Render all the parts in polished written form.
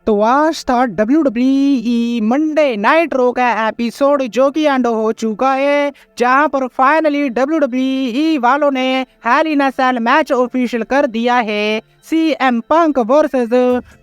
तो आज था WWE मंडे नाइट रो का एपिसोड जो कि एंड हो चुका है, जहां पर फाइनली WWE वालों ने हेल इन अ सेल मैच ऑफिशियल कर दिया है CM पंक वर्सेस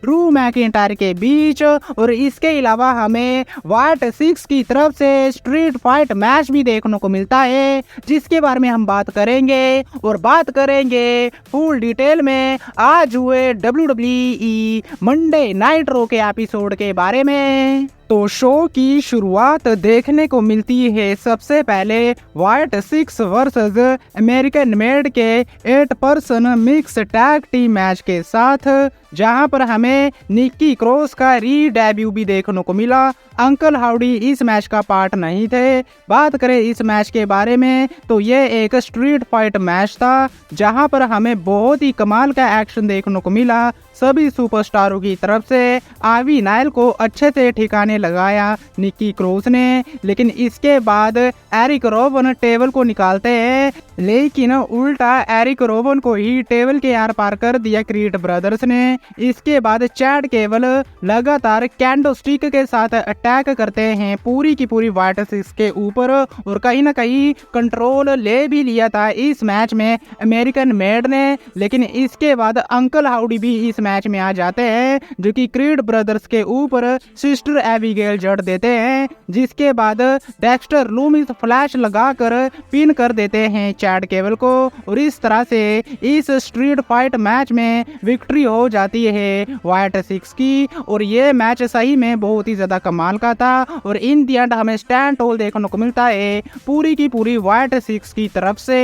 ड्रू मैकिंटायर के बीच। और इसके अलावा हमें वाइट सिक्स की तरफ से स्ट्रीट फाइट मैच भी देखने को मिलता है, जिसके बारे में हम बात करेंगे और बात करेंगे फुल डिटेल में आज हुए WWE मंडे नाइट रो के एपिसोड के बारे में। तो शो की शुरुआत देखने को मिलती है सबसे पहले white six versus American made के 8 person mix tag team match के साथ, जहां पर हमें निक्की क्रॉस का री डेब्यू भी देखने को मिला। अंकल हाउडी इस मैच का पार्ट नहीं थे। बात करें इस मैच के बारे में तो ये एक स्ट्रीट फाइट मैच था, जहां पर हमें बहुत ही कमाल का एक्शन देखने को मिला सभी सुपरस्टारों की तरफ से। आवी नाइल को अच्छे से ठिकाने लगाया निक्की क्रॉस ने, लेकिन इसके बाद एरिक रोवन टेबल को निकालते हैं, लेकिन उल्टा एरिक रोवन को ही टेबल के आर पार कर दिया क्रीड ब्रदर्स ने। इसके बाद चैड केबल लगातार कैंडो स्टिक के साथ अटैक करते हैं पूरी की पूरी वाइट सिक्स के ऊपर, और कहीं ना कहीं कंट्रोल ले भी लिया था इस मैच में अमेरिकन मेड ने। लेकिन इसके बाद अंकल हाउडी भी इस मैच में आ जाते हैं, जो कि क्रीड ब्रदर्स के ऊपर सिस्टर एबिगेल जड़ देते हैं, जिसके बाद डेक्स्टर लूमिस फ्लैश लगाकर पिन कर देते हैं चैड केबल को। और इस तरह से इस स्ट्रीट फाइट मैच में विक्ट्री हो जाती है वाइट सिक्स की। और ये मैच सही में बहुत ही ज्यादा कमाल का था, और इन दी एंड हमें स्टैंड टोल देखने को मिलता है पूरी की पूरी वाइट सिक्स की तरफ से।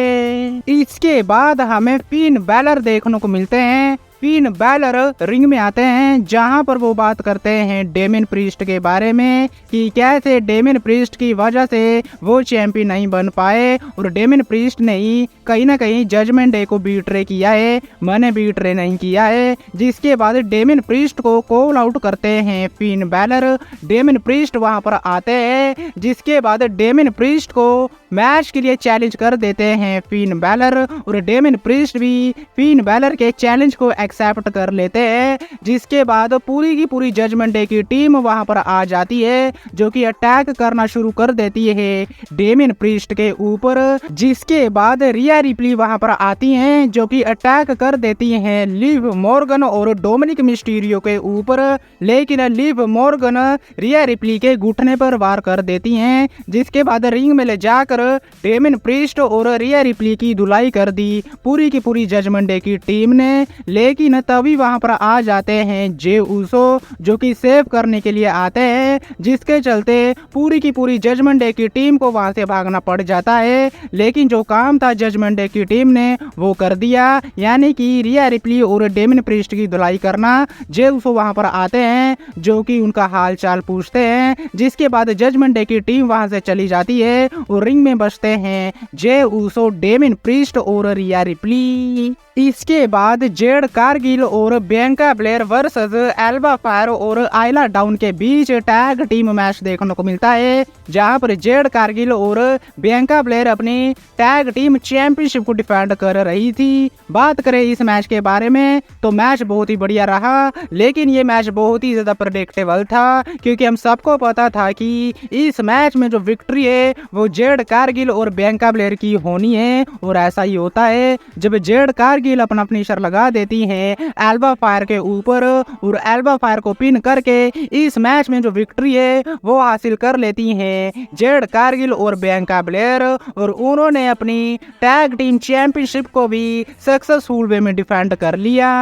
इसके बाद हमें फिन बैलर देखने को मिलते हैं। फिन बैलर रिंग में आते हैं, जहां पर वो बात करते हैं डेमिन प्रीस्ट के बारे में कि कैसे डेमिन प्रीस्ट की वजह से वो चैंपियन नहीं बन पाए, और डेमिन प्रीस्ट ने ही कहीं ना कहीं जजमेंट डे को बीट्रे किया है, मैंने बीट्रे नहीं किया है। जिसके बाद डेमिन प्रीस्ट को कॉल आउट करते हैं फिन बैलर। डेमिन प्रीस्ट वहां पर आते हैं, जिसके बाद डेमिन प्रीस्ट को मैच के लिए चैलेंज कर देते हैं फिन बैलर, और डेमिन प्रीस्ट भी फिन बैलर के चैलेंज को एक्सेप्ट कर लेते हैं। जिसके बाद पूरी की पूरी जजमेंट डे की टीम वहां पर आ जाती है, जो कि अटैक करना शुरू कर देती है डेमिन प्रीस्ट के ऊपर। जिसके बाद रिया रिप्ली वहां पर आती हैं, जो कि अटैक कर देती हैं लिव मॉर्गन और डोमिनिक मिस्टीरियो के ऊपर, लेकिन लिव मॉर्गन रिया रिप्ली के घुटने पर वार कर देती हैं। जिसके बाद रिंग में ले जाकर डेमिन प्रीस्ट और रिया रिप्ली की धुलाई कर दी पूरी की पूरी जजमेंट डे की टीम ने। लेकिन तभी वहां पर आ जाते हैं जे ऊसो, जो कि सेव करने के लिए आते हैं, जिसके चलते पूरी की पूरी जजमेंट डे की टीम को वहां से भागना पड़ जाता है। लेकिन जो काम था जजमेंट डे की टीम ने वो कर दिया, यानी कि रिया रिप्ली और डेमिन प्रीस्ट की धुलाई करना। जे ऊसो वहां पर आते हैं, जो कि उनका हाल चाल पूछते हैं। जिसके बाद जजमेंट डे की टीम वहां से चली जाती है, और रिंग में बचते हैं जे ऊसो, डेमिन प्रीस्ट और रिया रिप्ली। इसके बाद जेड कारगिल और Bianca Blair versus Elba fire और आइला डाउन के बीच टैग टीम मैच देखने को मिलता है, जहां पर जेड कारगिल और बियांका ब्लेयर अपनी टैग टीम चैंपियनशिप को डिफेंड कर रही थी। बात करें इस मैच के बारे में तो मैच बहुत ही बढ़िया रहा, लेकिन ये मैच बहुत ही ज्यादा प्रेडिक्टेबल था, क्योंकि हम सबको पता था कि इस मैच में जो विक्ट्री है वो जेड कारगिल और बियांका ब्लेयर की होनी है। और ऐसा ही होता है, जब जेड कारगिल अपना फिनिशर लगा देती हैं एल्बा फायर के ऊपर, और एल्बा फायर को पिन करके इस मैच में जो विक्ट्री है वो हासिल कर लेती हैं जेड कारगिल और बियांका ब्लेयर, और उन्होंने अपनी टैग टीम चैंपियनशिप को भी सक्सेसफुल वे में डिफेंड कर लिया।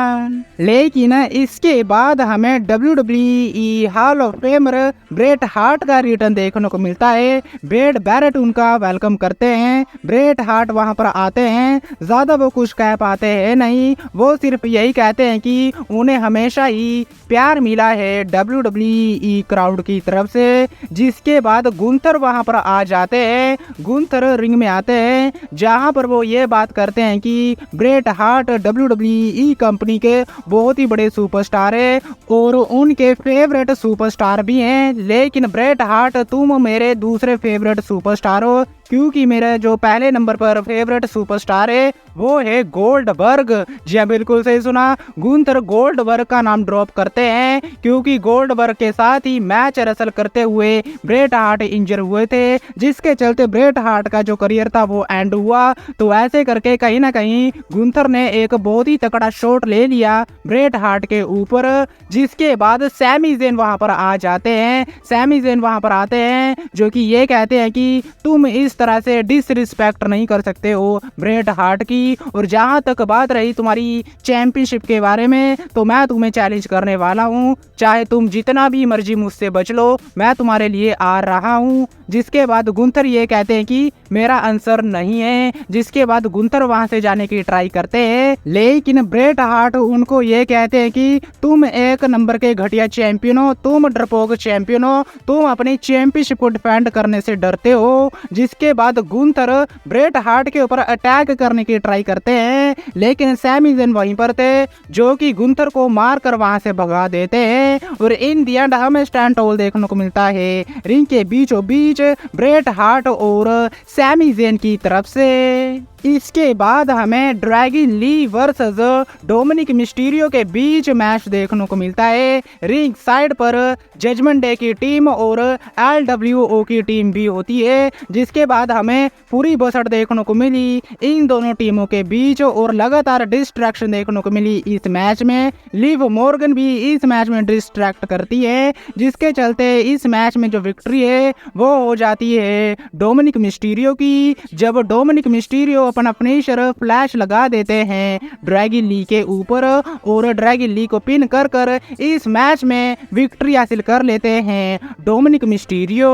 लेकिन इसके बाद हमें WWE hall of famer Bret Hart का रिटर्न देखने को मिलता है। बेड बैरेट उनका वेलकम करते हैं। ब्रेट हार्ट वहां पर आते हैं, ज्यादा वो कुछ कह पाते हैं नहीं, वो सिर्फ यही कहते हैं कि उन्हें हमेशा ही प्यार मिला है WWE क्राउड की तरफ से। जिसके बाद गुंथर वहां पर आ जाते हैं। गुंथर रिंग में आते हैं, जहां पर वो ये बात करते हैं कि ब्रेट हार्ट WWE कंपनी के बहुत ही बड़े सुपरस्टार है, और उनके फेवरेट सुपरस्टार भी हैं। लेकिन ब्रेट हार्ट तुम मेरे दूसरे फेवरेट सुपरस्टार हो, क्योंकि मेरा जो पहले नंबर पर फेवरेट सुपरस्टार है वो है गोल्डबर्ग। जी हाँ, बिल्कुल सही सुना सुना, गुंथर गोल्डबर्ग का नाम ड्रॉप करते हैं क्योंकि गोल्डबर्ग के साथ ही मैच रसल करते हुए ब्रेट हार्ट इंजर हुए थे, जिसके चलते ब्रेट हार्ट का जो करियर था वो एंड हुआ। तो ऐसे करके कहीं ना कहीं गुंथर ने एक बहुत ही तगड़ा शॉट ले लिया ब्रेट हार्ट के ऊपर, जिसके बाद सैमी ज़ेन वहां पर आ जाते हैं। सैमी ज़ेन वहां पर आते हैं जो कि ये कहते हैं कि तुम इस तरह से डिसरिस्पेक्ट नहीं कर सकते हो ब्रेट हार्ट की, और जहां तक बात रही तुम्हारी चैंपियनशिप के बारे में तो मैं तुम्हें चैलेंज करने वाला हूं, चाहे तुम जितना भी मर्जी मुझसे बच लो, मैं तुम्हारे लिए आ रहा हूं। जिसके बाद गुंथर ये कहते हैं कि मेरा आंसर नहीं है, जिसके बाद गुंथर वहां से जाने की ट्राई करते हैं, लेकिन ब्रेट हार्ट उनको ये कहते हैं कि तुम एक नंबर के घटिया चैंपियन हो, तुम डरपोक चैंपियन हो, तुम अपनी चैंपियनशिप को डिफेंड करने से डरते हो। जिसके बाद गुंथर ब्रेट हार्ट के ऊपर अटैक करने की ट्राई करते हैं, लेकिन सैमी ज़ेन वहीं पर थे जो कि गुंथर को मार कर वहां से भगा देते हैं। और इन दी एंड हमें स्टैंड टॉल देखने को मिलता है रिंग के बीचों बीच ब्रेट हार्ट और सैमी ज़ेन की तरफ से। इसके बाद हमें Dragon Lee versus Dominic Mysterio के बीच मैच देखने को मिलता है। रिंग साइड पर जजमेंट डे की टीम और LWO की टीम भी होती है, जिसके बाद हमें पूरी बसट देखने को मिली इन दोनों टीमों के बीच और लगातार डिस्ट्रैक्शन देखने को मिली इस मैच में। लिव मॉर्गन भी इस मैच में डिस्ट्रैक्ट करती है, जिसके चलते इस मैच में जो विक्ट्री है वो हो जाती है डोमिनिक मिस्टीरियो की। जब डोमिनिक मिस्टीरियो अपना फिनिशर फ्लैश लगा देते हैं ड्रैगन ली के ऊपर और ड्रैगन ली को पिन कर कर इस मैच में विक्ट्री हासिल कर लेते हैं डोमिनिक मिस्टीरियो।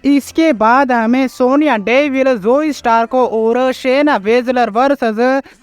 इसके बाद हमें सोनिया डेविल, जोई स्टार्को और शेना वेजलर वर्सेस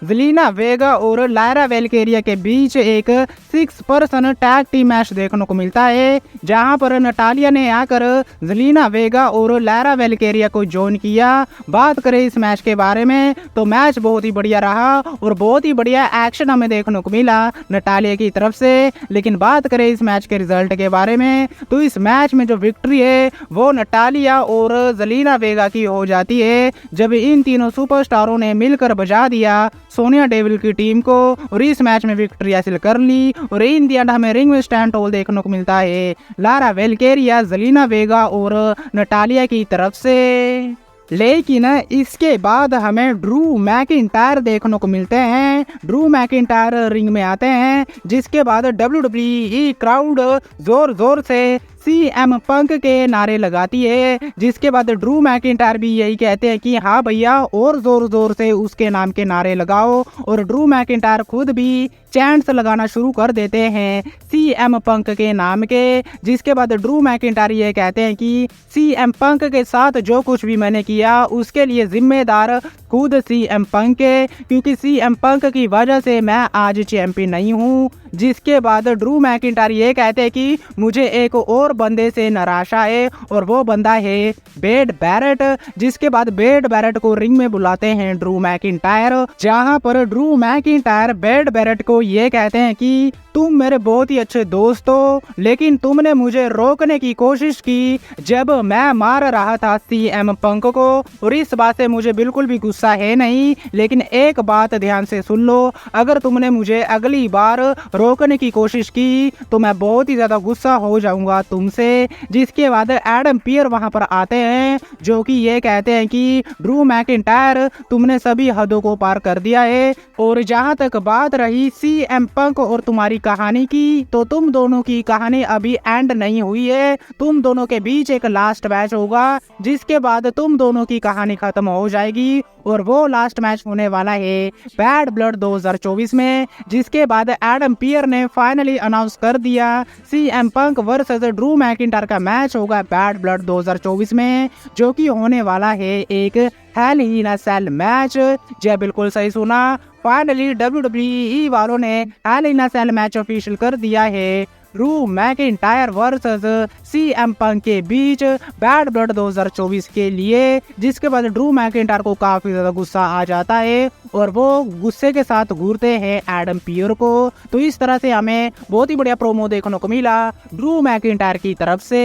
ज़ेलिना वेगा और लायरा वेलकेरिया के बीच एक 6 पर्सन टैग टीम मैच देखने को मिलता है, जहां पर नटालिया ने आकर ज़ेलिना वेगा और लायरा वेलकेरिया को ज्वाइन किया। बात करें इस मैच के बारे में तो मैच बहुत ही बढ़िया रहा और बहुत ही बढ़िया एक्शन हमें देखने को मिला नटालिया की तरफ से। लेकिन बात करें इस मैच के रिजल्ट के बारे में तो इस मैच में जो विक्ट्री है वो नटालिया और ज़ेलिना वेगा की हो जाती है, जब इन तीनों सुपरस्टारों ने मिलकर बजा दिया सोनिया डेविल की टीम को और इस मैच में विक्ट्री हासिल कर ली। और इन दी एंड हमें रिंग में स्टैंड टॉल देखने को मिलता है लायरा वेलकेरिया, ज़ेलिना वेगा और नटालिया की तरफ से। लेकिन इसके बाद हमें ड्रू मैकिंटायर देखने को मिलते हैं। ड्रू मैकिंटायर रिंग में आते हैं, जिसके बाद WWE क्राउड जोर जोर से CM पंक के नारे लगाती है, जिसके बाद ड्रू मैकिंटायर भी यही कहते हैं कि हाँ भैया और जोर जोर से उसके नाम के नारे लगाओ, और ड्रू मैकिंटायर खुद भी चैंट्स लगाना शुरू कर देते हैं CM पंक के नाम के। जिसके बाद ड्रू मैकिंटायर ये कहते हैं कि CM पंक के साथ जो कुछ भी मैंने किया उसके लिए जिम्मेदार खुद CM पंक है, क्योंकि CM पंक की वजह से मैं आज चैंपियन नहीं हूँ। जिसके बाद ड्रू मैकिंटायर ये कहते हैं कि मुझे एक और बंदे से निराशा है और वो बंदा है वेड बैरेट। जिसके बाद वेड बैरेट को रिंग में बुलाते हैं ड्रू मैकिंटायर, जहां पर ड्रू मैकिंटायर वेड बैरेट को ये कहते हैं कि तुम मेरे बहुत ही अच्छे दोस्त हो, लेकिन तुमने मुझे रोकने की कोशिश की जब मैं मार रहा था CM पंक को, और इस बात से मुझे बिल्कुल भी गुस्सा है नहीं। लेकिन एक बात ध्यान से सुन लो, अगर तुमने मुझे अगली बार रोकने की कोशिश की तो मैं बहुत ही ज़्यादा गुस्सा हो जाऊंगा तुमसे। जिसके बाद एडम पियर वहां पर आते हैं, जो कि ये कहते हैं कि ड्रू मैकिंटायर तुमने सभी हदों को पार कर दिया है, और जहां तक बात रही CM पंक और तुम्हारी कहानी की, तो तुम दोनों की कहानी अभी एंड नहीं हुई है। तुम दोनों के बीच एक लास्ट मैच होगा, जिसके बाद तुम दोनों की कहानी खत्म हो जाएगी, और वो लास्ट मैच होने वाला है बैड ब्लड 2024 में। जिसके बाद एडम पियर ने फाइनली अनाउंस कर दिया CM पंक वर्सेस ड्रू मैकिंटायर का मैच होगा बैड ब्लड 2024 में, जो कि होने वाला है एक हेल इन अ सेल मैच। जी बिल्कुल सही सुना, फाइनली WWE वालों ने हेल इन अ सेल मैच ऑफिशियल कर दिया है ड्रू मैकिंटायर वर्सेस CM पंक के बीच बैड ब्लड 2024 के लिए, जिसके बाद ड्रू मैकिंटायर को काफी ज्यादा गुस्सा आ जाता है और वो गुस्से के साथ घूरते हैं एडम पियर को। तो इस तरह से हमें बहुत ही बढ़िया प्रोमो देखने को मिला ड्रू मैकिंटायर की तरफ से।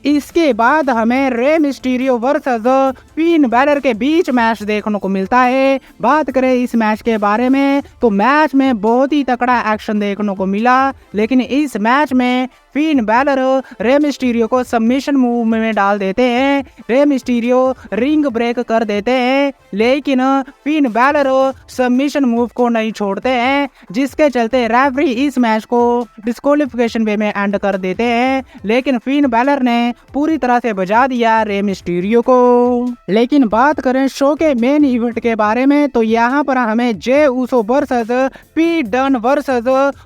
इसके बाद हमें Rey Mysterio versus Finn Balor के बीच मैच देखने को मिलता है। बात करें इस मैच के बारे में तो मैच में बहुत ही तगड़ा एक्शन देखने को मिला, लेकिन इस मैच में फिन बैलर रे मिस्टीरियो को सबमिशन मूव में डाल देते हैं। रे मिस्टीरियो रिंग ब्रेक कर देते हैं, लेकिन फिन बैलर सबमिशन मूव को नहीं छोड़ते हैं, जिसके चलते रेफरी इस मैच को डिस्क्वालिफिकेशन वे में एंड कर देते हैं। लेकिन फिन बैलर ने पूरी तरह से बजा दिया रे मिस्टीरियो को। लेकिन बात करें शो के मेन इवेंट के बारे में तो यहाँ पर हमें Jey Uso versus Pete Dunne versus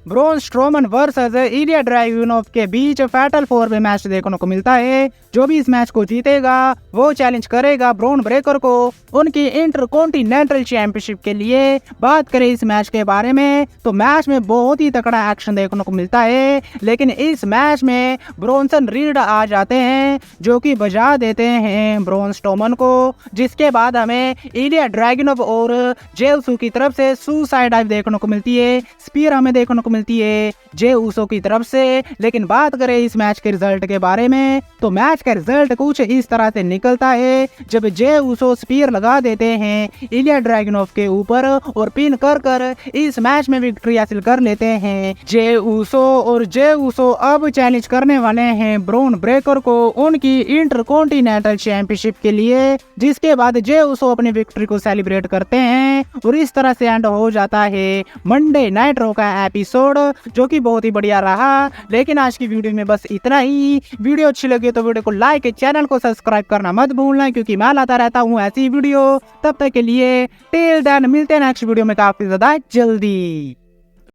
Braun Strowman versus Ilya Dragunov के बीच फैटल 4 वे मैच देखने को मिलता है। जो भी इस मैच को जीतेगा वो चैलेंज करेगा ब्रॉन ब्रेकर को उनकी इंटरकॉन्टिनेंटल चैंपियनशिप के लिए। बात करें इस मैच के बारे में तो मैच में बहुत ही तगड़ा एक्शन देखने को मिलता है, लेकिन इस मैच में ब्रोंसन रीड आ जाते हैं जो कि बजा देते हैं ब्रॉन स्ट्रोमन को, जिसके बाद हमें इलिया ड्रैगुनोव और जे ऊसो की तरफ से सुसाइड डाइव देखने को मिलती है। स्पीयर हमें देखने को मिलती है जे ऊसो की तरफ से। लेकिन बात करें इस मैच के रिजल्ट के बारे में तो मैच का रिजल्ट कुछ इस तरह से निकलता है, जब जे ऊसो स्पीयर लगा देते हैं इलिया ड्रैगुनोव के ऊपर और पिन कर इस मैच में विक्ट्री हासिल कर लेते हैं जे ऊसो। और जे ऊसो अब चैलेंज करने वाले हैं ब्रॉन ब्रेकर को उनकी इंटरकॉन्टिनेंटल चैंपियनशिप के लिए, जिसके बाद जे ऊसो अपनी विक्ट्री को सेलिब्रेट करते हैं। और इस तरह से एंड हो जाता है मंडे नाइट रॉ का एपिसोड, जो कि बहुत ही बढ़िया रहा। लेकिन आज की वीडियो में बस इतना ही। वीडियो अच्छी लगी तो वीडियो को लाइक, चैनल को सब्सक्राइब करना मत भूलना, क्योंकि मैं लाता रहता हूँ ऐसी वीडियो। तब तक के लिए टिल देन मिलते हैं नेक्स्ट वीडियो में काफी ज्यादा जल्दी।